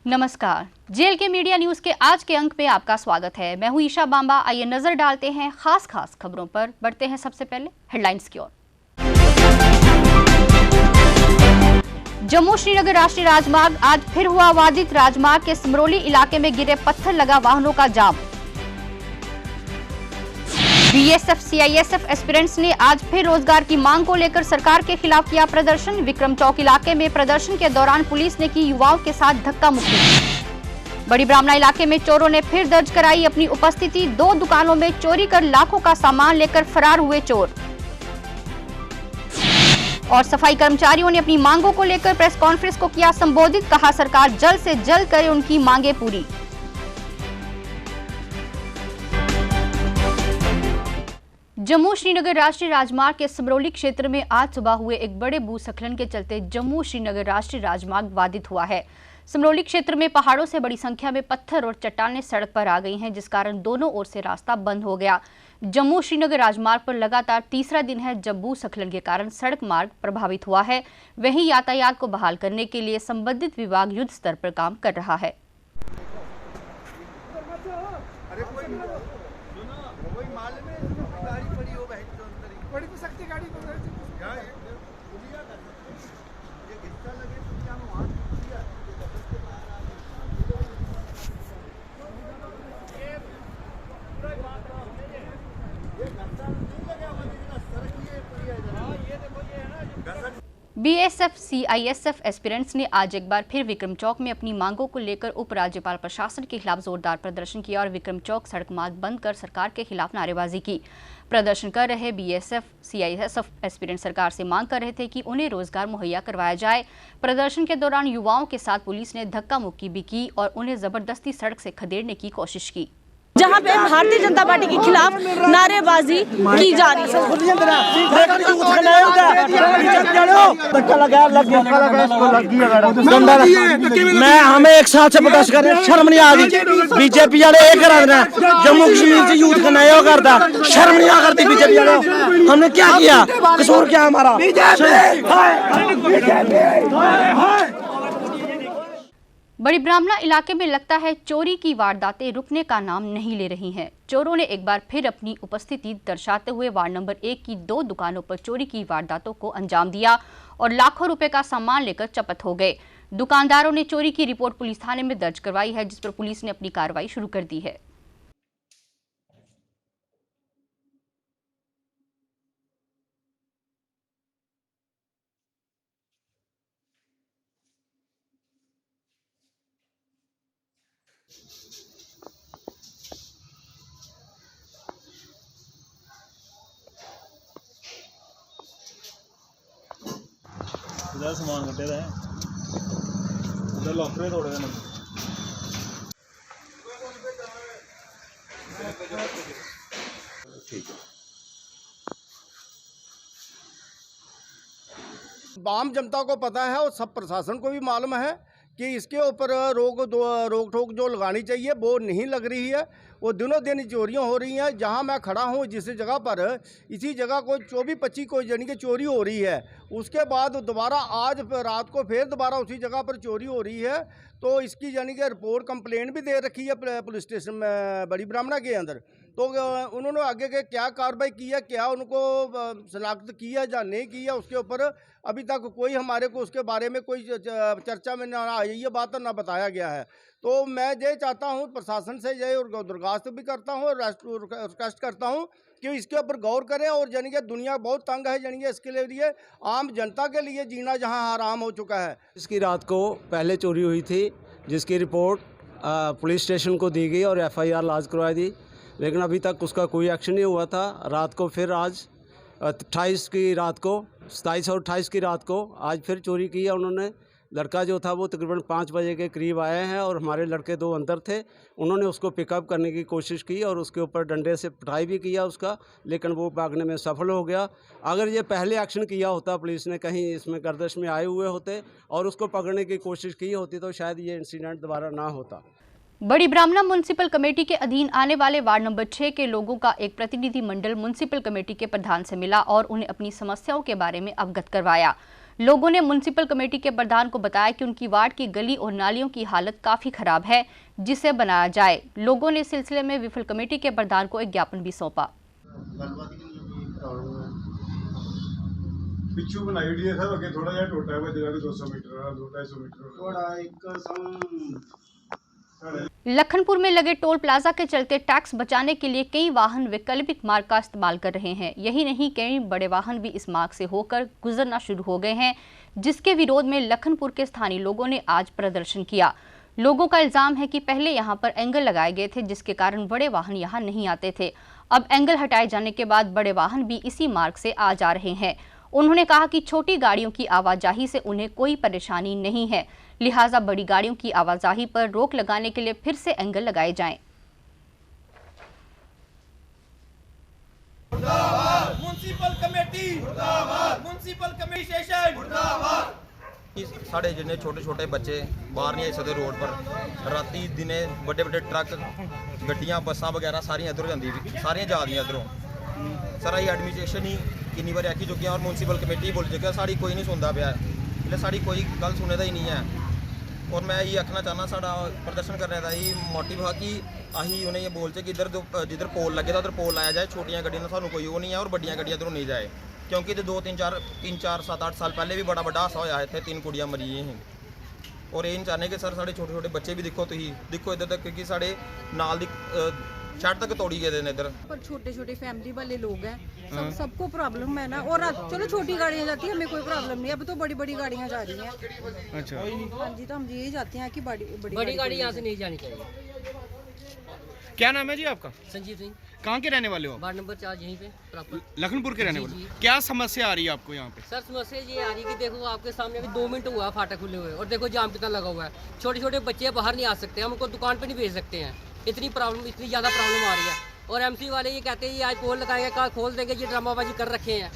नमस्कार, जेएलके media news के आज के अंक में आपका स्वागत है। मैं हूं ईशा बांबा। आइए नजर डालते हैं खास खबरों पर। बढ़ते हैं सबसे पहले हेडलाइंस की ओर। जम्मू श्रीनगर राष्ट्रीय राजमार्ग आज फिर हुआ बाधित। राजमार्ग के समरोली इलाके में गिरे पत्थर लगा वाहनों का जाम। बीएसएफ सीआईएसएफ एस्पिरेंट्स ने आज फिर रोजगार की मांग को लेकर सरकार के खिलाफ किया प्रदर्शन। विक्रम चौक इलाके में प्रदर्शन के दौरान पुलिस ने की युवाओं के साथ धक्का मुक्की। बड़ी ब्राह्मणा इलाके में चोरों ने फिर दर्ज कराई अपनी उपस्थिति। 2 दुकानों में चोरी कर लाखों का सामान लेकर फरार हुए चोर। और सफाई कर्मचारियों ने अपनी मांगों को लेकर प्रेस कॉन्फ्रेंस को किया संबोधित। कहा सरकार जल्द से जल्द करे उनकी मांगे पूरी। जम्मू श्रीनगर राष्ट्रीय राजमार्ग के समरोली क्षेत्र में आज सुबह हुए एक बड़े भूस्खलन के चलते जम्मू श्रीनगर राष्ट्रीय राजमार्ग बाधित हुआ है। समरोली क्षेत्र में पहाड़ों से बड़ी संख्या में पत्थर और चट्टानें सड़क पर आ गई हैं, जिस कारण दोनों ओर से रास्ता बंद हो गया। जम्मू श्रीनगर राजमार्ग पर लगातार तीसरा दिन है जब भूस्खलन के कारण सड़क मार्ग प्रभावित हुआ है। वहीं यातायात को बहाल करने के लिए संबंधित विभाग युद्ध स्तर पर काम कर रहा है। बीएसएफ सीआईएसएफ एस्पिरेंट्स ने आज एक बार फिर विक्रम चौक में अपनी मांगों को लेकर उपराज्यपाल प्रशासन के खिलाफ जोरदार प्रदर्शन किया और विक्रम चौक सड़क मार्ग बंद कर सरकार के खिलाफ नारेबाजी की। प्रदर्शन कर रहे बीएसएफ सीआईएसएफ एस्पिरेंट सरकार से मांग कर रहे थे कि उन्हें रोजगार मुहैया करवाया जाए। प्रदर्शन के दौरान युवाओं के साथ पुलिस ने धक्का मुक्की भी की और उन्हें जबरदस्ती सड़क से खदेड़ने की कोशिश की, जहां पे भारतीय जनता पार्टी के खिलाफ नारेबाजी की जा रही है। मैं हमें एक साथ से प्रोटेस्ट कर रहे हैं, शर्म नहीं आ रही। बीजेपी वाले एक करा रहे हैं, जम्मू कश्मीर से यूथ का नया करता, शर्म नहीं आ करती बीजेपी वाले। हमने क्या किया, कसूर क्या हमारा? बड़ी ब्राह्मणा इलाके में लगता है चोरी की वारदातें रुकने का नाम नहीं ले रही हैं। चोरों ने एक बार फिर अपनी उपस्थिति दर्शाते हुए वार्ड नंबर 1 की 2 दुकानों पर चोरी की वारदातों को अंजाम दिया और लाखों रुपए का सामान लेकर चपत हो गए। दुकानदारों ने चोरी की रिपोर्ट पुलिस थाने में दर्ज करवाई है, जिस पर पुलिस ने अपनी कार्रवाई शुरू कर दी है। समान कटे है उधर लॉकरे थोड़े दिन ठीक है। आम जनता को पता है और सब प्रशासन को भी मालूम है कि इसके ऊपर रोक ठोक जो लगानी चाहिए वो नहीं लग रही है। वो दिनों दिन चोरियां हो रही हैं। जहां मैं खड़ा हूं जिस जगह पर, इसी जगह को 24-25 को यानी कि चोरी हो रही है। उसके बाद दोबारा आज रात को फिर दोबारा उसी जगह पर चोरी हो रही है। तो इसकी यानी कि रिपोर्ट कंप्लेंट भी दे रखी है पुलिस स्टेशन में बड़ी ब्राह्मणा के अंदर। तो उन्होंने आगे के क्या कार्रवाई की है, क्या उनको शनाख्त की है या नहीं की है, उसके ऊपर अभी तक कोई हमारे को उसके बारे में कोई चर्चा में ना आई ये बात ना बताया गया है। तो मैं ये चाहता हूँ प्रशासन से ये दरख्वास्त भी करता हूँ और रिक्वेस्ट करता हूँ कि इसके ऊपर गौर करें। और यानी कि दुनिया बहुत तंग है, यानी कि इसके लिए आम जनता के लिए जीना जहाँ हराम हो चुका है। इसकी रात को पहले चोरी हुई थी, जिसकी रिपोर्ट पुलिस स्टेशन को दी गई और FIR लॉन्च करवाई दी, लेकिन अभी तक उसका कोई एक्शन नहीं हुआ था। रात को फिर आज 28 की रात को, 27 और 28 की रात को आज फिर चोरी की है उन्होंने। लड़का जो था वो तकरीबन 5 बजे के करीब आए हैं और हमारे लड़के 2 अंदर थे। उन्होंने उसको पिकअप करने की कोशिश की और उसके ऊपर डंडे से पिटाई भी किया उसका, लेकिन वो भागने में सफल हो गया। अगर ये पहले एक्शन किया होता, पुलिस ने कहीं इसमें गर्दिश में आए हुए होते और उसको पकड़ने की कोशिश की होती, तो शायद ये इंसिडेंट दोबारा ना होता। बड़ी ब्राह्मणा म्युनिसिपल कमेटी के अधीन आने वाले वार्ड नंबर 6 के लोगों का एक प्रतिनिधि मंडल म्युनिसिपल कमेटी के प्रधान से मिला और उन्हें अपनी समस्याओं के बारे में अवगत करवाया। लोगों ने म्युनिसिपल कमेटी के प्रधान को बताया कि उनकी वार्ड की गली और नालियों की हालत काफी खराब है, जिसे बनाया जाए। लोगों ने इस सिलसिले में विफल कमेटी के प्रधान को एक ज्ञापन भी सौंपा। पिछू बनाई हुई है सर, अगे थोड़ा जिहा टोटा है जगह 200 मीटर 250 मीटर थोड़ा एक लखनपुर में लगे टोल प्लाजा के चलते टैक्स बचाने के लिए कई वाहन वैकल्पिक मार्ग का इस्तेमाल कर रहे हैं। यही नहीं, कई बड़े वाहन भी इस मार्ग से होकर गुजरना शुरू हो गए हैं, जिसके विरोध में लखनपुर के स्थानीय लोगों ने आज प्रदर्शन किया। लोगों का इल्जाम है कि पहले यहां पर एंगल लगाए गए थे, जिसके कारण बड़े वाहन यहां नहीं आते थे। अब एंगल हटाए जाने के बाद बड़े वाहन भी इसी मार्ग से आ जा रहे हैं। उन्होंने कहा कि छोटी गाड़ियों की आवाजाही से उन्हें कोई परेशानी नहीं है, लिहाजा बड़ी गाड़ियों की आवाजाही पर रोक लगाने के लिए फिर से एंगल लगाए जाएं। म्युनिसिपल कमेटी मुर्दाबाद, म्युनिसिपल कमीशन मुर्दाबाद। साढ़े जिन्ने छोटे छोटे बच्चे बाहर नहीं आई सकते रोड पर, राती दिने बड़े बड़े ट्रक गड्डियां बसां वगैरह सारियां इधरों जांदी सारियां जा रही इधरों। सारा एडमिनिस्ट्रेशन ही किन्नी बार आखी चुकी और म्युनिसिपल कमेटी बोल चुकी, साड़ी कोई नहीं सुनता पाया, इसलिए साड़ी कोई गल सुने दा ही नहीं है। और मैं ये आखना चाहना, साड़ा प्रदर्शन करने का ही मोटिव है कि अही उन्हें ये बोलते कि इधर जिधर पोल लगे उधर पोल लाया जाए, छोटियां गड्डियां का सानू कोई वो नहीं है और बड़ियां गड्डियां इधरों नहीं जाए, क्योंकि 3-4-7-8 साल पहले भी बड़ा हादसा होया इतने 3 कुड़ियाँ मरी हैं। और ये नहीं चाहते कि सर साढ़े छोटे छोटे बच्चे भी देखो इधर तक, क्योंकि साढ़े नाल दी छत तक तोड़ी गए इधर। पर छोटे छोटे फैमिली वाले लोग हैं, सबको प्रॉब्लम है ना। और चलो छोटी गाड़ियाँ जाती हैं, हमें कोई प्रॉब्लम नहीं, अब तो बड़ी बड़ी गाड़ियाँ जा रही हैं। अच्छा हाँ जी, तो हम यही चाहते हैं कि बड़ी गाड़ी यहाँ से नहीं जानी चाहिए। क्या नाम है जी आपका? संजीव सिंह। कहाँ के रहने वाले हो? वार्ड नंबर 4 यहीं पे प्रॉपर लखनपुर के रहने जी, वाले। जी। क्या समस्या आ रही है आपको यहाँ पे? सर समस्या ये आ रही है कि देखो आपके सामने अभी 2 मिनट हुआ है फाटक खुले हुए, और देखो जाम कितना लगा हुआ है। छोटे छोटे बच्चे बाहर नहीं आ सकते, हम उनको दुकान पे नहीं भेज सकते हैं, इतनी ज़्यादा प्रॉब्लम आ रही है। और एमसी वाले ये कहते हैं ये आज पोल लगाएंगे, कल खोल देंगे, ये ड्रामाबाजी कर रखे हैं।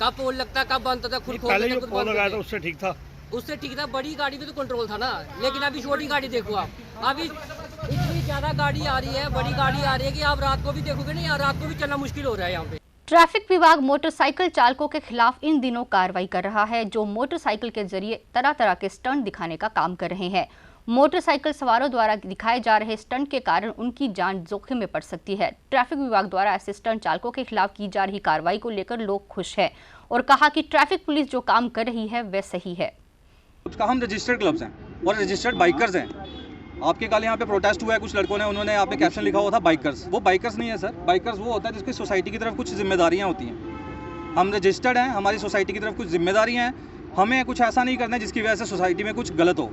कब पोल लगता, कब बंद होता, खुद खोल देंगे, खुद बंद लगाया था उससे ठीक था? उससे ठीक था, बड़ी गाड़ी पे तो कंट्रोल था ना, लेकिन अभी छोटी गाड़ी देखो आप, अभी इतनी ज़्यादा गाड़ी आ रही है, बड़ी गाड़ी आ रही है कि आप रात को भी देखोगे नहीं, रात को भी चलना मुश्किल हो रहा है यहाँ पे। ट्रैफिक विभाग मोटरसाइकिल चालकों के खिलाफ इन दिनों कार्रवाई कर रहा है, जो मोटरसाइकिल के जरिए तरह तरह के स्टंट दिखाने का काम कर रहे हैं। मोटरसाइकिल सवारों द्वारा दिखाए जा रहे स्टंट के कारण उनकी जान जोखिम में पड़ सकती है। ट्रैफिक विभाग द्वारा ऐसे स्टंट चालकों के खिलाफ की जा रही कार्रवाई को लेकर लोग खुश हैं और कहा कि ट्रैफिक पुलिस जो काम कर रही है वह सही है। हम रजिस्टर्ड क्लब्स हैं और रजिस्टर्ड बाइकर्स हैं। आपके कल यहाँ पे प्रोटेस्ट हुआ है, कुछ लड़कों ने, उन्होंने यहाँ पे कैप्शन लिखा हुआ था बाइकर्स। वो बाइकर्स नहीं है सर, बाइकर्स वो होता है जिसकी सोसाइटी की तरफ कुछ जिम्मेदारियाँ होती हैं। हम रजिस्टर्ड हैं, हमारी सोसाइटी की तरफ कुछ जिम्मेदारियाँ हैं, हमें कुछ ऐसा नहीं करना है जिसकी वजह से सोसाइटी में कुछ गलत हो।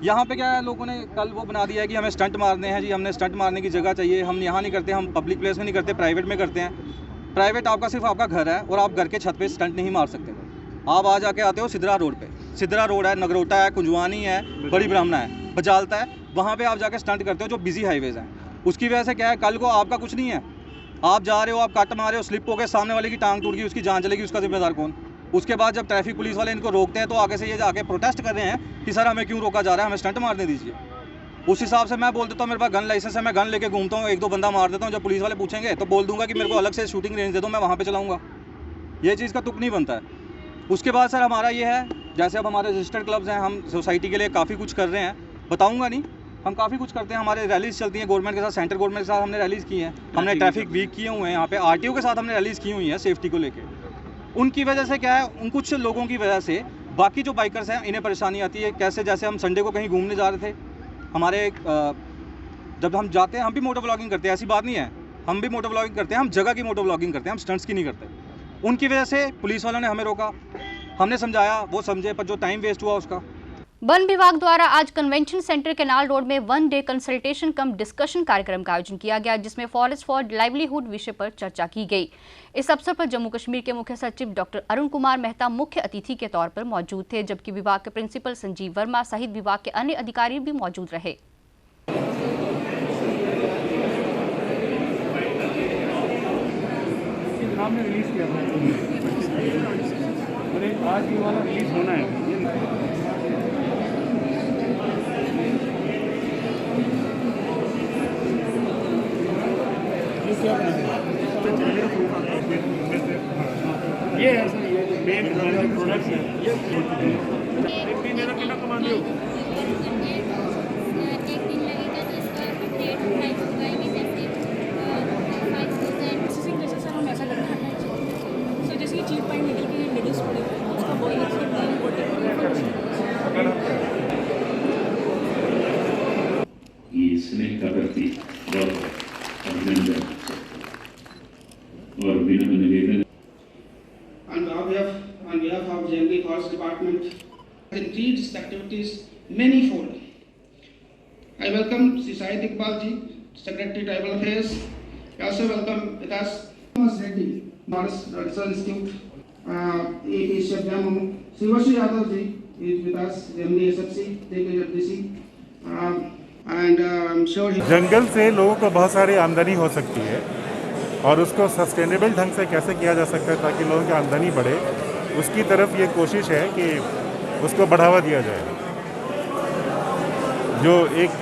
यहाँ पे क्या है, लोगों ने कल वो बना दिया है कि हमें स्टंट मारने हैं जी, हमने स्टंट मारने की जगह चाहिए, हम यहाँ नहीं करते, हम पब्लिक प्लेस में नहीं करते, प्राइवेट में करते हैं। प्राइवेट आपका सिर्फ आपका घर है और आप घर के छत पे स्टंट नहीं मार सकते। आप आ जाके आते हो सिद्धरा रोड पे, सिद्धरा रोड है, नगरोटा है, कुंजवानी है, बड़ी ब्राह्मणा है, बजालता है, वहाँ पे आप जाके स्टंट करते हो जो बिजी हाईवेज हैं। उसकी वजह से क्या है, कल को आपका कुछ नहीं है, आप जा रहे हो, आप कट मारे हो, स्लिप हो गए, सामने वाले की टांग टूट गई, उसकी जान चलेगी, उसका जिम्मेदार कौन? उसके बाद जब ट्रैफिक पुलिस वाले इनको रोकते हैं तो आगे से ये जाके प्रोटेस्ट कर रहे हैं कि सर हमें क्यों रोका जा रहा है, हमें स्टंट मारने दीजिए। उस हिसाब से मैं बोल देता हूँ मेरे पास गन लाइसेंस है, मैं गन लेके घूमता हूँ, 1-2 बंदा मार देता हूँ। जब पुलिस वाले पूछेंगे तो बोल दूंगा कि मेरे को अलग से शूटिंग रेंज दे दो, मैं वहाँ पे चलाऊँगा। ये चीज़ का तुक नहीं बनता है। उसके बाद सर हमारा ये है, जैसे अब हमारे रजिस्टर्ड क्लब्स हैं, हम सोसाइटी के लिए काफ़ी कुछ कर रहे हैं, बताऊँगा नहीं, हम काफ़ी कुछ करते हैं। हमारे रैलीज चलती हैं गवर्नमेंट के साथ, सेंट्रल गवर्नमेंट के साथ हमने रैलीज की हैं, हमने ट्रैफिक वीक किए हुए हैं, यहाँ पे आरटीओ के साथ हमने रैलीज की हुई हैं सेफ्टी को लेके। उनकी वजह से क्या है, उन कुछ लोगों की वजह से बाकी जो बाइकर्स हैं इन्हें परेशानी आती है। कैसे, जैसे हम संडे को कहीं घूमने जा रहे थे, हमारे जब हम जाते हैं हम भी मोटो व्लॉगिंग करते हैं, ऐसी बात नहीं है, हम भी मोटो व्लॉगिंग करते हैं, हम जगह की मोटो व्लॉगिंग करते हैं, हम स्टंट्स की नहीं करते। उनकी वजह से पुलिस वालों ने हमें रोका, हमने समझाया, वो समझे, पर जो टाइम वेस्ट हुआ उसका। वन विभाग द्वारा आज कन्वेंशन सेंटर केनाल रोड में 1 डे कंसल्टेशन कम डिस्कशन कार्यक्रम का आयोजन किया गया, जिसमें फॉरेस्ट फॉर लाइवलीहुड विषय पर चर्चा की गई। इस अवसर पर जम्मू कश्मीर के मुख्य सचिव डॉक्टर अरुण कुमार मेहता मुख्य अतिथि के तौर पर मौजूद थे, जबकि विभाग के प्रिंसिपल संजीव वर्मा सहित विभाग के अन्य अधिकारी भी मौजूद रहे। आज ये वाला रिलीज होना है। ये क्या है? ये है सर, ये प्रोडक्ट्स हैं एक महीने का कितना कमाते हो? ये स्नेह का प्रति बहुत अभिनंदन और विनम्र निवेदन। On behalf of JNK Forest Department, increased its activities manyfold. I welcome Sri Syed Iqbal ji, Secretary Tribal Affairs. I also welcome with us Thomas Reddy, Forest Research Institute, Chef Jamu. Sri Vashi Yadav ji is with us, MD SFC, JKFDC. And I'm sure जंगल से लोगों को बहुत सारी आमदनी हो सकती है और उसको सस्टेनेबल ढंग से कैसे किया जा सकता है ताकि लोगों की आमदनी बढ़े, उसकी तरफ ये कोशिश है कि उसको बढ़ावा दिया जाए। जो एक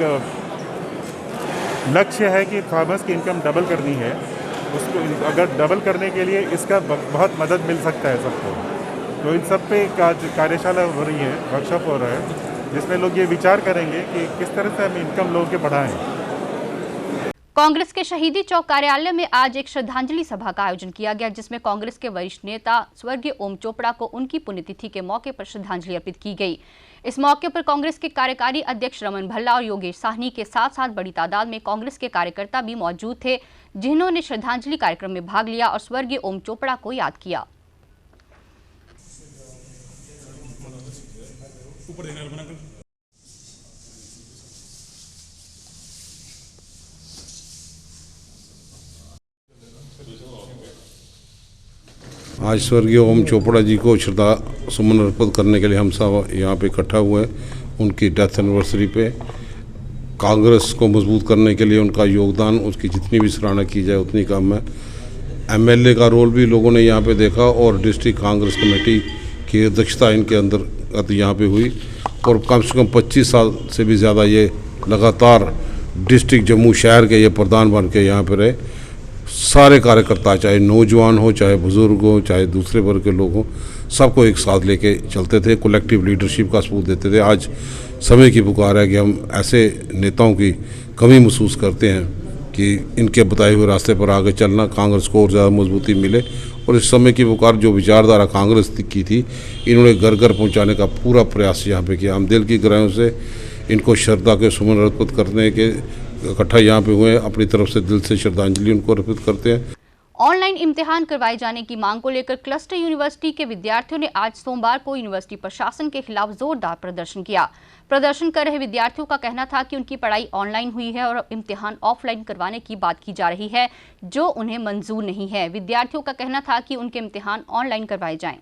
लक्ष्य है कि फार्मर्स की इनकम डबल करनी है, उसको अगर डबल करने के लिए इसका बहुत मदद मिल सकता है सबको। तो इन सब पे कार्यशाला हो रही है, वर्कशॉप हो रहा है, जिसमें लोग ये विचार करेंगे कि किस तरह से हम इनकम लोगों के बढ़ाएं। कांग्रेस के शहीदी चौक कार्यालय में आज एक श्रद्धांजलि सभा का आयोजन किया गया, जिसमें कांग्रेस के वरिष्ठ नेता स्वर्गीय ओम चोपड़ा को उनकी पुण्यतिथि के मौके पर श्रद्धांजलि अर्पित की गई। इस मौके पर कांग्रेस के कार्यकारी अध्यक्ष रमन भल्ला और योगेश साहनी के साथ साथ बड़ी तादाद में कांग्रेस के कार्यकर्ता भी मौजूद थे, जिन्होंने श्रद्धांजलि कार्यक्रम में भाग लिया और स्वर्गीय ओम चोपड़ा को याद किया। आज स्वर्गीय ओम चोपड़ा जी को श्रद्धा सुमन अर्पित करने के लिए हम सब यहाँ पे इकट्ठा हुए हैं। उनकी डेथ एनिवर्सरी पे कांग्रेस को मजबूत करने के लिए उनका योगदान, उसकी जितनी भी सराहना की जाए उतनी कम है। एमएलए का रोल भी लोगों ने यहाँ पे देखा और डिस्ट्रिक्ट कांग्रेस कमेटी की अध्यक्षता इनके अंदर यहाँ पे हुई और कम से कम 25 साल से भी ज़्यादा ये लगातार डिस्ट्रिक्ट जम्मू शहर के ये प्रधान बन के यहाँ पे रहे। सारे कार्यकर्ता, चाहे नौजवान हो, चाहे बुजुर्ग हो, चाहे दूसरे वर्ग के लोग हों, सबको एक साथ लेके चलते थे, कलेक्टिव लीडरशिप का सबूत देते थे। आज समय की पुकार है कि हम ऐसे नेताओं की कमी महसूस करते हैं कि इनके बताए हुए रास्ते पर आगे चलना कांग्रेस को और ज़्यादा मजबूती मिले। और इस समय की पुकार जो विचारधारा कांग्रेस की थी, इन्होंने घर घर पहुँचाने का पूरा प्रयास यहाँ पे किया। हम दिल की गहराइयों से इनको श्रद्धा के सुमन अर्पित करने के इकट्ठा यहाँ पे हुए, अपनी तरफ से दिल से श्रद्धांजलि उनको अर्पित करते हैं। ऑनलाइन इम्तिहान करवाए जाने की मांग को लेकर क्लस्टर यूनिवर्सिटी के विद्यार्थियों ने आज सोमवार को यूनिवर्सिटी प्रशासन के खिलाफ जोरदार प्रदर्शन किया। प्रदर्शन कर रहे विद्यार्थियों का कहना था कि उनकी पढ़ाई ऑनलाइन हुई है और इम्तिहान ऑफलाइन करवाने की बात की जा रही है, जो उन्हें मंजूर नहीं है। विद्यार्थियों का कहना था कि उनके इम्तिहान ऑनलाइन करवाए जाएं।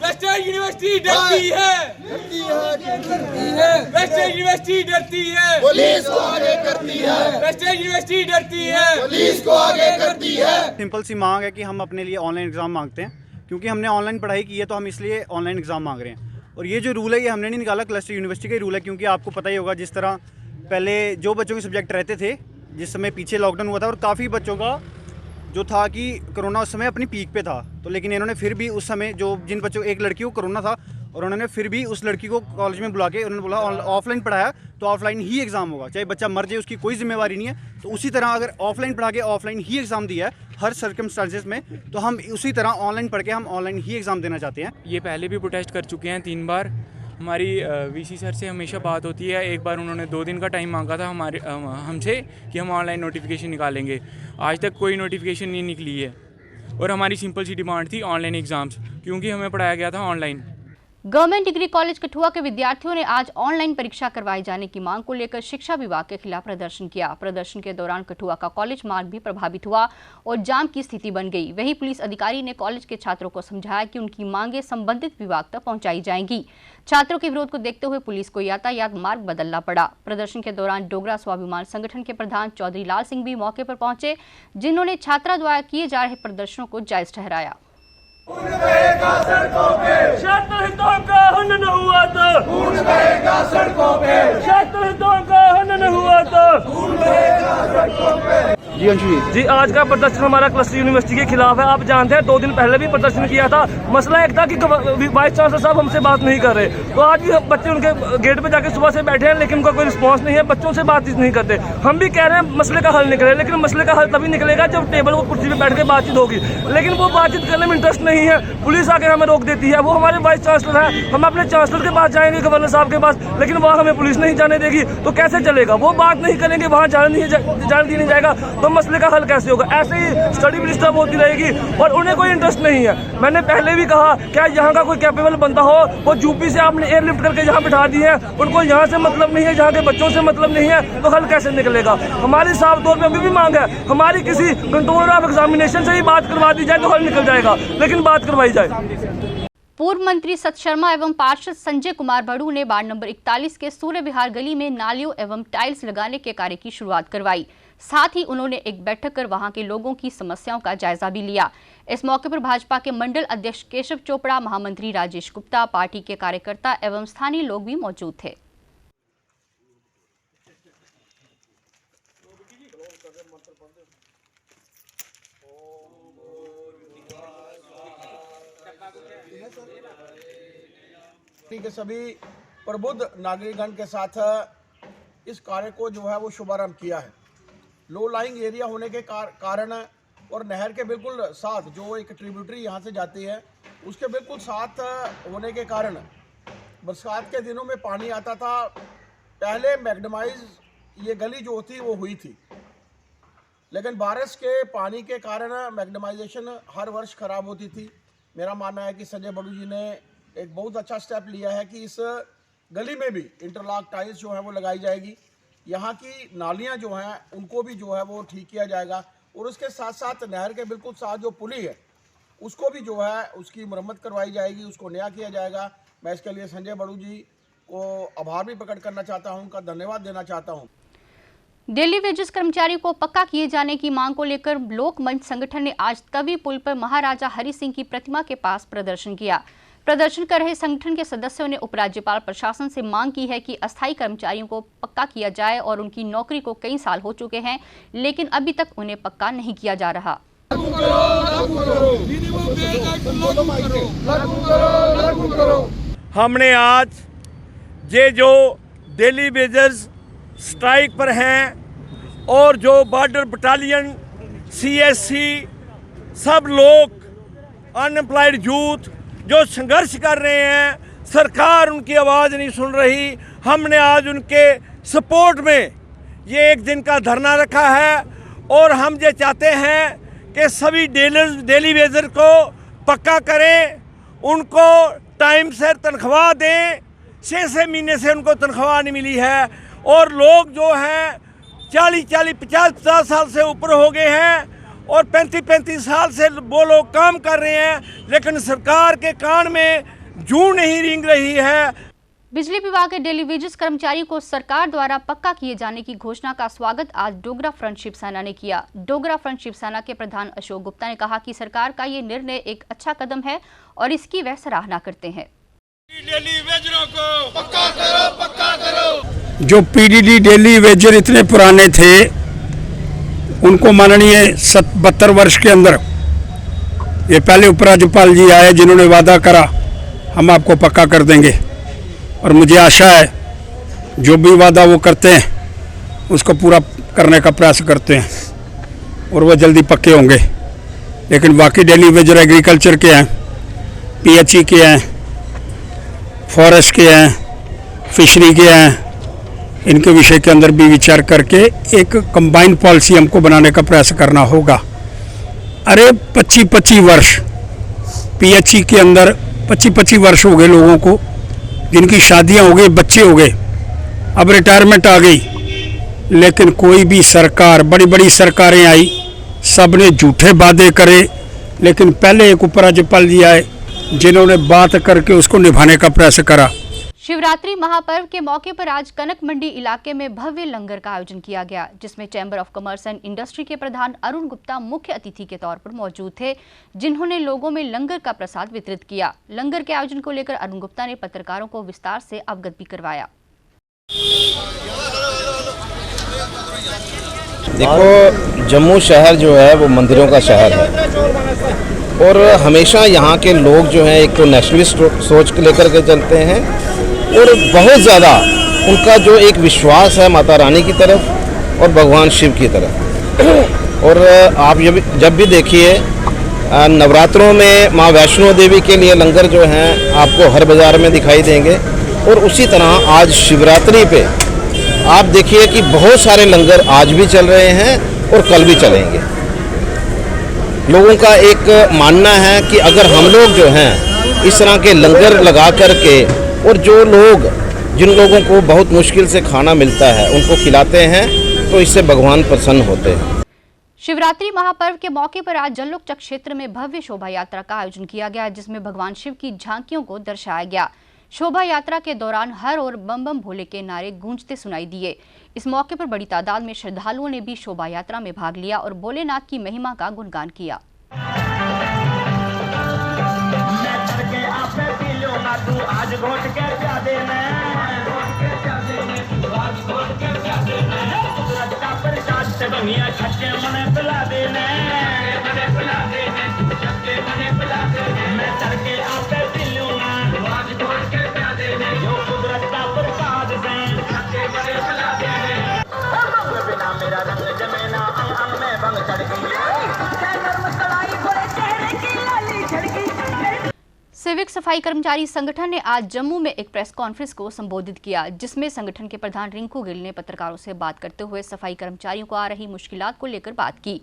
वेस्टर्न यूनिवर्सिटी डरती है, वेस्टर्न यूनिवर्सिटी डरती है, पुलिस को आगे करती है, वेस्टर्न यूनिवर्सिटी डरती है, पुलिस को आगे करती है। सिंपल सी मांग है कि हम अपने लिए ऑनलाइन एग्जाम मांगते हैं, क्योंकि हमने ऑनलाइन पढ़ाई की है तो हम इसलिए ऑनलाइन एग्जाम मांग रहे हैं। और ये जो रूल है ये हमने नहीं निकाला, क्लस्टर यूनिवर्सिटी का ही रूल है, क्योंकि आपको पता ही होगा जिस तरह पहले जो बच्चों के सब्जेक्ट रहते थे, जिस समय पीछे लॉकडाउन हुआ था और काफ़ी बच्चों का जो था कि कोरोना उस समय अपनी पीक पे था, तो लेकिन इन्होंने फिर भी उस समय जो जिन बच्चों, एक लड़की को कोरोना था और उन्होंने फिर भी उस लड़की को कॉलेज में बुला के उन्होंने बोला ऑफलाइन पढ़ाया तो ऑफलाइन ही एग्ज़ाम होगा, चाहे बच्चा मर जाए उसकी कोई जिम्मेवारी नहीं है। तो उसी तरह अगर ऑफलाइन पढ़ा के ऑफलाइन ही एग्ज़ाम दिया है हर सर्कमस्टांसेस में, तो हम उसी तरह ऑनलाइन पढ़ के हम ऑनलाइन ही एग्ज़ाम देना चाहते हैं। ये पहले भी प्रोटेस्ट कर चुके हैं 3 बार। हमारी वीसी सर से हमेशा बात होती है। एक बार उन्होंने 2 दिन का टाइम मांगा था हमसे कि हम ऑनलाइन नोटिफिकेशन निकालेंगे। आज तक कोई नोटिफिकेशन नहीं निकली है और हमारी सिंपल सी डिमांड थी ऑनलाइन एग्ज़ाम्स, क्योंकि हमें पढ़ाया गया था online. Government degree college Kathua के विद्यार्थियों ने आज ऑनलाइन परीक्षा करवाए जाने की मांग को लेकर शिक्षा विभाग के खिलाफ प्रदर्शन किया। प्रदर्शन के दौरान कठुआ का कॉलेज मार्ग भी प्रभावित हुआ और जाम की स्थिति बन गई। वहीं पुलिस अधिकारी ने कॉलेज के छात्रों को समझाया कि उनकी मांगें संबंधित विभाग तक पहुंचाई जाएंगी। छात्रों के विरोध को देखते हुए पुलिस को यातायात मार्ग बदलना पड़ा। प्रदर्शन के दौरान डोगरा स्वाभिमान संगठन के प्रधान चौधरी लाल सिंह भी मौके पर पहुंचे, जिन्होंने छात्रा द्वारा किए जा रहे प्रदर्शनों को जायज ठहराया। खून बहेगा सड़कों पे, छात्र हितों का हनन हुआ तो खून बहेगा सड़कों पे, छात्र हितों का हनन हुआ तो खून बहेगा सड़कों पे। जी अंशु जी, आज का प्रदर्शन हमारा क्लस्टर यूनिवर्सिटी के खिलाफ है। आप जानते हैं 2 दिन पहले भी प्रदर्शन किया था। मसला एक था कि वाइस चांसलर साहब हमसे बात नहीं कर रहे, तो आज भी बच्चे उनके गेट पे जाके सुबह से बैठे हैं, लेकिन उनका कोई रिस्पांस नहीं है, बच्चों से बातचीत नहीं करते। हम भी कह रहे हैं मसले का हल निकले, लेकिन मसले का हल तभी निकलेगा जब टेबल और कुर्सी पे बैठ के बातचीत होगी, लेकिन वो बातचीत करने में इंटरेस्ट नहीं है। पुलिस आके हमें रोक देती है। वो हमारे वाइस चांसलर है, हम अपने चांसलर के पास जाएंगे, गवर्नर साहब के पास, लेकिन वहाँ हमें पुलिस नहीं जाने देगी, तो कैसे चलेगा? वो बात नहीं करेंगे, वहाँ जाने दी नहीं जाएगा, तो मसले का हल कैसे होगा? ऐसे ही स्टडी भी डिस्टर्ब होती रहेगी और उन्हें कोई इंटरेस्ट नहीं है। मैंने पहले भी कहा, क्या यहाँ का कोई कैपेबल बंदा हो, वो यूपी से आपने एयरलिफ्ट करके यहाँ बिठा दी है, उनको यहाँ से मतलब नहीं है, यहाँ के बच्चों से मतलब नहीं है, तो हल कैसे निकलेगा? हमारी साफ तौर पर अभी भी मांग है, हमारी किसी कंट्रोलर ऑफ एग्जामिनेशन से ही बात करवा दी जाए तो हल निकल जाएगा, लेकिन बात करवाई जाए। पूर्व मंत्री सत शर्मा एवं पार्षद संजय कुमार बड़ू ने वार्ड नंबर 41 के सूर्य विहार गली में नालियों एवं टाइल्स लगाने के कार्य की शुरुआत करवाई। साथ ही उन्होंने एक बैठक कर वहां के लोगों की समस्याओं का जायजा भी लिया। इस मौके पर भाजपा के मंडल अध्यक्ष केशव चोपड़ा, महामंत्री राजेश गुप्ता, पार्टी के कार्यकर्ता एवं स्थानीय लोग भी मौजूद थे। के सभी प्रबुद्ध नागरिकगण के साथ इस कार्य को जो है वो शुभारंभ किया है। लो लाइंग एरिया होने के कारण और नहर के बिल्कुल साथ जो एक ट्रिब्यूटरी यहाँ से जाती है उसके बिल्कुल साथ होने के कारण बरसात के दिनों में पानी आता था। पहले मैग्नेमाइज ये गली जो होती वो हुई थी, लेकिन बारिश के पानी के कारण मैग्नेमाइजेशन हर वर्ष खराब होती थी। मेरा मानना है कि संजय बड़ू जी ने एक बहुत अच्छा स्टेप लिया है कि इस गली में भी इंटरलॉक टाइल्स जो है वो लगाई जाएगी। यहाँ की नालियाँ जो हैं उनको भी जो है वो ठीक किया जाएगा और उसके साथ साथ नहर के बिल्कुल साथ जो पुली है उसको भी जो है उसकी मरम्मत करवाई जाएगी, उसको नया किया जाएगा। मैं इसके लिए संजय बड़ू जी को आभार भी प्रकट करना चाहता हूँ, उनका धन्यवाद देना चाहता हूँ। डेली वेजेस कर्मचारियों को पक्का किए जाने की मांग को लेकर लोक मंच संगठन ने आज तवी पुल पर महाराजा हरि सिंह की प्रतिमा के पास प्रदर्शन किया। प्रदर्शन कर रहे संगठन के सदस्यों ने उपराज्यपाल प्रशासन से मांग की है कि अस्थायी कर्मचारियों को पक्का किया जाए और उनकी नौकरी को कई साल हो चुके हैं, लेकिन अभी तक उन्हें पक्का नहीं किया जा रहा। हमने आज ये जो डेली वेजेस स्ट्राइक पर हैं और जो बॉर्डर बटालियन, CSC, सब लोग, अनएम्प्लॉयड यूथ जो संघर्ष कर रहे हैं, सरकार उनकी आवाज़ नहीं सुन रही। हमने आज उनके सपोर्ट में ये एक दिन का धरना रखा है और हम ये चाहते हैं कि सभी डेली वेजर को पक्का करें, उनको टाइम से तनख्वाह दें। 6 महीने से उनको तनख्वाह नहीं मिली है और लोग जो हैं 40-40, 50-50 साल से ऊपर हो गए हैं और 35-35 साल से वो लोग काम कर रहे हैं, लेकिन सरकार के कान में जूं नहीं रेंग रही है। बिजली विभाग के डेली वेजेस कर्मचारियों को सरकार द्वारा पक्का किए जाने की घोषणा का स्वागत आज डोगरा फ्रंट शिवसेना ने किया। डोगरा फ्रंट शिवसेना के प्रधान अशोक गुप्ता ने कहा कि सरकार का ये निर्णय एक अच्छा कदम है और इसकी वह सराहना करते हैं। डेली वेजरों को पक्का करो, पक्का करो। जो PDD डेली वेजर इतने पुराने थे उनको माननीय 72 वर्ष के अंदर ये पहले उपराज्यपाल जी आए जिन्होंने वादा करा हम आपको पक्का कर देंगे, और मुझे आशा है जो भी वादा वो करते हैं उसको पूरा करने का प्रयास करते हैं और वो जल्दी पक्के होंगे। लेकिन बाकी डेली वेजर एग्रीकल्चर के हैं, PHE के हैं, फॉरेस्ट के हैं, फिशरी के हैं, इनके विषय के अंदर भी विचार करके एक कंबाइंड पॉलिसी हमको बनाने का प्रयास करना होगा। अरे 25-25 वर्ष PHE के अंदर 25-25 वर्ष हो गए लोगों को, जिनकी शादियां हो गई, बच्चे हो गए, अब रिटायरमेंट आ गई, लेकिन कोई भी सरकार, बड़ी बड़ी सरकारें आई, सब ने झूठे वादे करे, लेकिन पहले एक उपराज्यपाल जी आए जिन्होंने बात करके उसको निभाने का प्रयास करा। शिवरात्रि महापर्व के मौके पर आज कनक मंडी इलाके में भव्य लंगर का आयोजन किया गया, जिसमें chamber of commerce and industry के प्रधान अरुण गुप्ता मुख्य अतिथि के तौर पर मौजूद थे, जिन्होंने लोगों में लंगर का प्रसाद वितरित किया। लंगर के आयोजन को लेकर अरुण गुप्ता ने पत्रकारों को विस्तार से अवगत भी करवाया। देखो, जम्मू शहर जो है वो मंदिरों का शहर है और हमेशा यहाँ के लोग जो हैं एक तो नेशनलिस्ट सोच लेकर के चलते हैं और बहुत ज़्यादा उनका जो एक विश्वास है माता रानी की तरफ और भगवान शिव की तरफ। और आप जब भी देखिए नवरात्रों में माँ वैष्णो देवी के लिए लंगर जो हैं आपको हर बाज़ार में दिखाई देंगे और उसी तरह आज शिवरात्रि पे आप देखिए कि बहुत सारे लंगर आज भी चल रहे हैं और कल भी चलेंगे। लोगों का एक मानना है कि अगर हम लोग जो हैं इस तरह के लंगर लगा करके और जो लोग जिन लोगों को बहुत मुश्किल से खाना मिलता है उनको खिलाते हैं तो इससे भगवान प्रसन्न होते हैं। शिवरात्रि महापर्व के मौके पर आज जल्लोक चक क्षेत्र में भव्य शोभा यात्रा का आयोजन किया गया, जिसमें भगवान शिव की झांकियों को दर्शाया गया। शोभा यात्रा के दौरान हर ओर बम बम भोले के नारे गूंजते सुनाई दिए। इस मौके पर बड़ी तादाद में श्रद्धालुओं ने भी शोभा यात्रा में भाग लिया और भोलेनाथ की महिमा का गुणगान किया। सिविक सफाई कर्मचारी संगठन ने आज जम्मू में एक प्रेस कॉन्फ्रेंस को संबोधित किया, जिसमें संगठन के प्रधान रिंकू गिल ने पत्रकारों से बात करते हुए सफाई कर्मचारियों को आ रही मुश्किलात को लेकर बात की।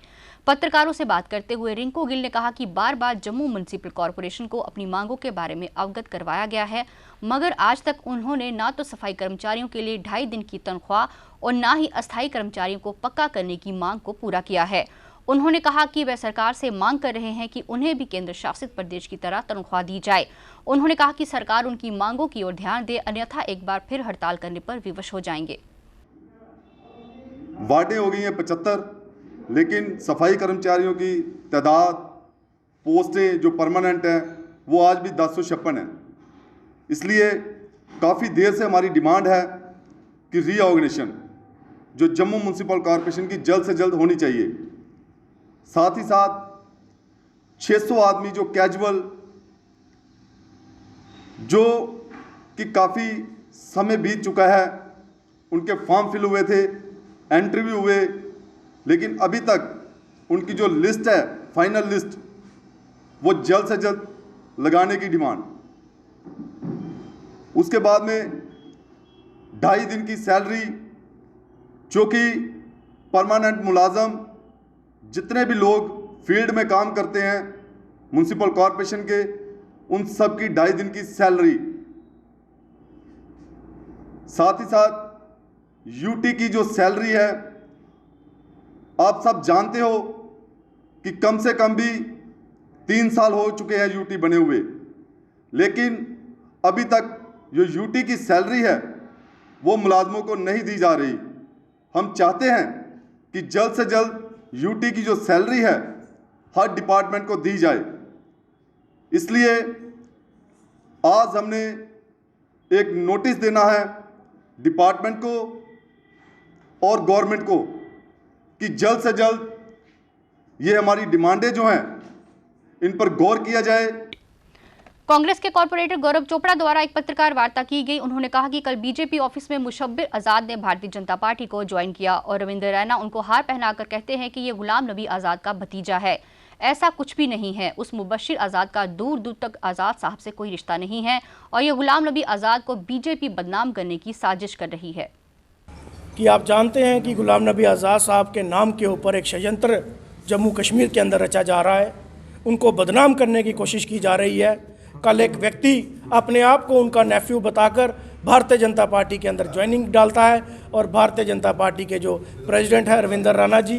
पत्रकारों से बात करते हुए रिंकू गिल ने कहा कि बार बार जम्मू म्युनिसिपल कॉरपोरेशन को अपनी मांगों के बारे में अवगत करवाया गया है, मगर आज तक उन्होंने न तो सफाई कर्मचारियों के लिए 2.5 दिन की तनख्वाह और न ही अस्थायी कर्मचारियों को पक्का करने की मांग को पूरा किया है। उन्होंने कहा कि वह सरकार से मांग कर रहे हैं कि उन्हें भी केंद्र शासित प्रदेश की तरह तनख्वाह दी जाए। उन्होंने कहा कि सरकार उनकी मांगों की ओर ध्यान दे, अन्यथा एक बार फिर हड़ताल करने पर विवश हो जाएंगे। वार्डें हो गई हैं 75, लेकिन सफाई कर्मचारियों की तादाद, पोस्टें जो परमानेंट हैं वो आज भी 1056 हैं। इसलिए काफ़ी देर से हमारी डिमांड है कि रीऑर्गेनाइजेशन जो जम्मू म्युनिसिपल कॉरपोरेशन की जल्द से जल्द होनी चाहिए। साथ ही साथ 600 आदमी जो कैजुअल, जो कि काफ़ी समय बीत चुका है, उनके फॉर्म फिल हुए थे, इंटरव्यू हुए, लेकिन अभी तक उनकी जो लिस्ट है, फाइनल लिस्ट, वो जल्द से जल्द लगाने की डिमांड। उसके बाद में 2.5 दिन की सैलरी, जो कि परमानेंट मुलाजम जितने भी लोग फील्ड में काम करते हैं म्युनिसिपल कॉरपोरेशन के, उन सब की 2.5 दिन की सैलरी। साथ ही साथ यूटी की जो सैलरी है, आप सब जानते हो कि कम से कम भी 3 साल हो चुके हैं यूटी बने हुए, लेकिन अभी तक जो यूटी की सैलरी है वो मुलाजमों को नहीं दी जा रही। हम चाहते हैं कि जल्द से जल्द यूटी की जो सैलरी है हर डिपार्टमेंट को दी जाए। इसलिए आज हमने एक नोटिस देना है डिपार्टमेंट को और गवर्नमेंट को कि जल्द से जल्द ये हमारी डिमांडें जो हैं इन पर गौर किया जाए। कांग्रेस के कॉर्पोरेटर गौरव चोपड़ा द्वारा एक पत्रकार वार्ता की गई। उन्होंने कहा कि कल बीजेपी ऑफिस में मुशब्बिर आजाद ने भारतीय जनता पार्टी को ज्वाइन किया और रविंद्र रैना उनको हार पहनाकर कहते हैं कि ये गुलाम नबी आजाद का भतीजा है। ऐसा कुछ भी नहीं है। उस मुबश्शिर आजाद का दूर दूर तक आजाद साहब से कोई रिश्ता नहीं है और ये गुलाम नबी आजाद को बीजेपी बदनाम करने की साजिश कर रही है। कि आप जानते हैं कि गुलाम नबी आजाद साहब के नाम के ऊपर एक षड्यंत्र जम्मू कश्मीर के अंदर रचा जा रहा है, उनको बदनाम करने की कोशिश की जा रही है। कल एक व्यक्ति अपने आप को उनका नेफ्यू बताकर भारतीय जनता पार्टी के अंदर ज्वाइनिंग डालता है और भारतीय जनता पार्टी के जो प्रेसिडेंट है रविंद्र रैना जी,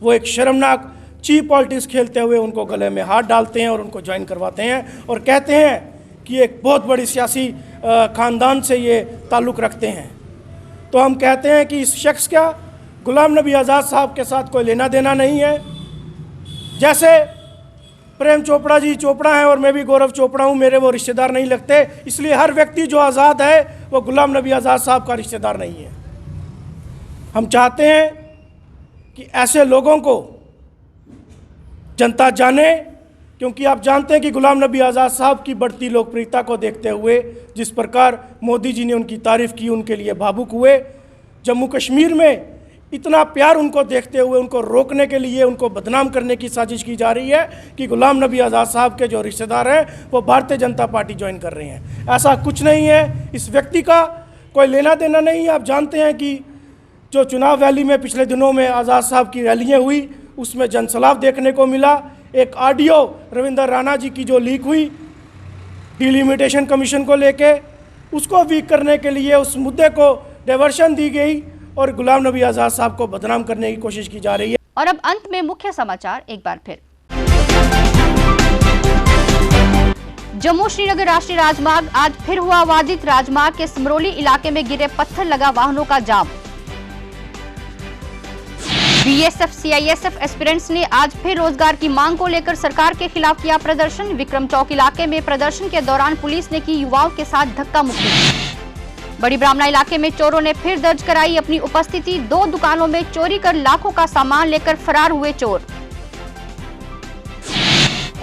वो एक शर्मनाक चीप पॉलिटिक्स खेलते हुए उनको गले में हाथ डालते हैं और उनको ज्वाइन करवाते हैं और कहते हैं कि एक बहुत बड़ी सियासी ख़ानदान से ये ताल्लुक़ रखते हैं। तो हम कहते हैं कि इस शख्स का गुलाम नबी आज़ाद साहब के साथ कोई लेना देना नहीं है। जैसे प्रेम चोपड़ा जी चोपड़ा हैं और मैं भी गौरव चोपड़ा हूँ, मेरे वो रिश्तेदार नहीं लगते, इसलिए हर व्यक्ति जो आज़ाद है वो गुलाम नबी आज़ाद साहब का रिश्तेदार नहीं है। हम चाहते हैं कि ऐसे लोगों को जनता जाने, क्योंकि आप जानते हैं कि गुलाम नबी आज़ाद साहब की बढ़ती लोकप्रियता को देखते हुए जिस प्रकार मोदी जी ने उनकी तारीफ़ की, उनके लिए भावुक हुए। जम्मू कश्मीर में इतना प्यार उनको देखते हुए उनको रोकने के लिए, उनको बदनाम करने की साजिश की जा रही है कि गुलाम नबी आज़ाद साहब के जो रिश्तेदार हैं वो भारतीय जनता पार्टी ज्वाइन कर रहे हैं। ऐसा कुछ नहीं है, इस व्यक्ति का कोई लेना देना नहीं है। आप जानते हैं कि जो चुनाव रैली में पिछले दिनों में आज़ाद साहब की रैलियाँ हुई, उसमें जनसलाब देखने को मिला। एक ऑडियो रविंद्र राणा जी की जो लीक हुई डिलिमिटेशन कमीशन को लेके, उसको वीक करने के लिए उस मुद्दे को डाइवर्शन दी गई और गुलाम नबी आज़ाद साहब को बदनाम करने की कोशिश की जा रही है। और अब अंत में मुख्य समाचार एक बार फिर। जम्मू श्रीनगर राष्ट्रीय राजमार्ग आज फिर हुआ बाधित। राजमार्ग के समरोली इलाके में गिरे पत्थर, लगा वाहनों का जाम। बीएसएफ सीआईएसएफ एस्पिरेंट्स ने आज फिर रोजगार की मांग को लेकर सरकार के खिलाफ किया प्रदर्शन। विक्रम चौक इलाके में प्रदर्शन के दौरान पुलिस ने की युवाओं के साथ धक्का मुक्की। बड़ी ब्राह्मणा इलाके में चोरों ने फिर दर्ज कराई अपनी उपस्थिति। 2 दुकानों में चोरी कर लाखों का सामान लेकर फरार हुए चोर।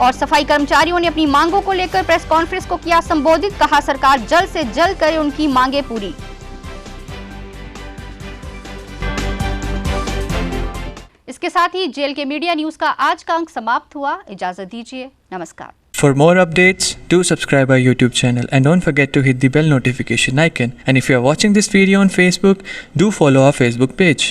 और सफाई कर्मचारियों ने अपनी मांगों को लेकर प्रेस कॉन्फ्रेंस को किया संबोधित। कहा सरकार जल्द से जल्द करे उनकी मांगे पूरी। इसके साथ ही जेल के मीडिया न्यूज का आज का अंक समाप्त हुआ। इजाजत दीजिए, नमस्कार। For more updates, do subscribe our YouTube channel and don't forget to hit the bell notification icon. And if you are watching this video on Facebook, do follow our Facebook page.